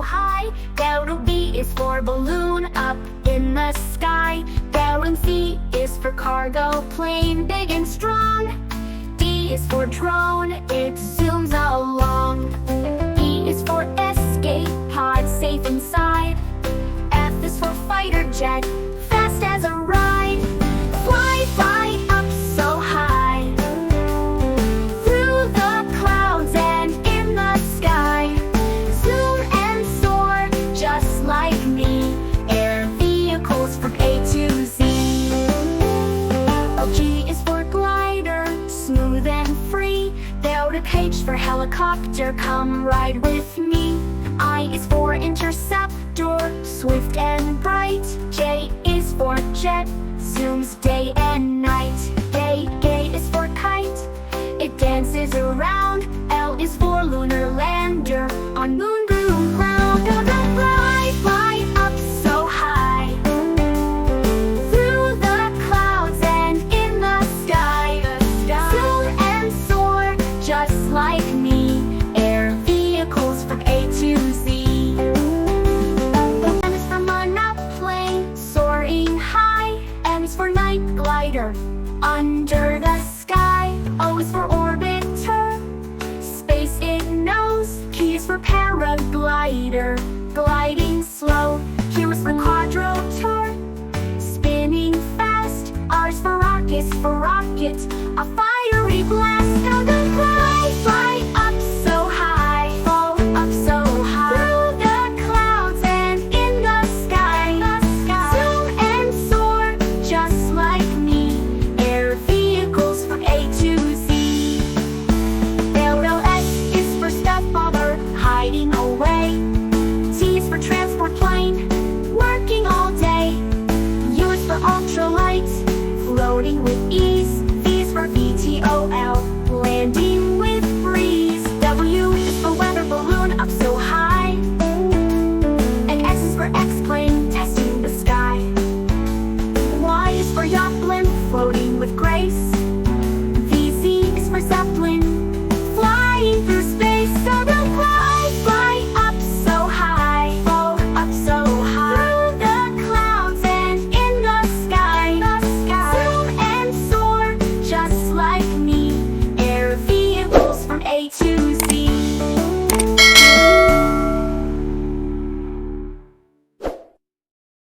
high. Letter B is for balloon up in the sky. Letter C is for cargo plane, big and strong. D is for drone, it zooms along. E is for escape pod, safe inside. F is for fighter jet, fast as a ride. Fly, fly up so high, through the clouds and in the sky. Zoom and soar, just like me. Air vehicles from A to Z. G is for glider, smooth and free. Delta H for helicopter, come ride with me. I is for interceptor, swift and bright. J is for jet, zooms day and night. K is for kite, it dances around. L is for lunar lander, on moon ground. Fly, fly up so high, through the clouds and in the sky. Zoom and soar, just like me. Air vehicles from A to Z. M is for monoplane, soaring high. N is for night glider, under the sky. O is for orbiter, space it knows. P is for paraglider, gliding slow. Q is for quadrotor, spinning fast. R is for rocket, a fiery blast. Fly, fly up so high, oh, up so high, through the clouds and in the sky. Zoom and soar, just like me. Air vehicles from A to Z. S is for stepfather, hiding away. T is for transport plane, working all day. U is for ultralight, floating with ease. V is for VTOL, landing with breeze. W is for weather balloon, up so high. And X is for X-plane, testing the sky. Y is for yacht blimp, floating with grace.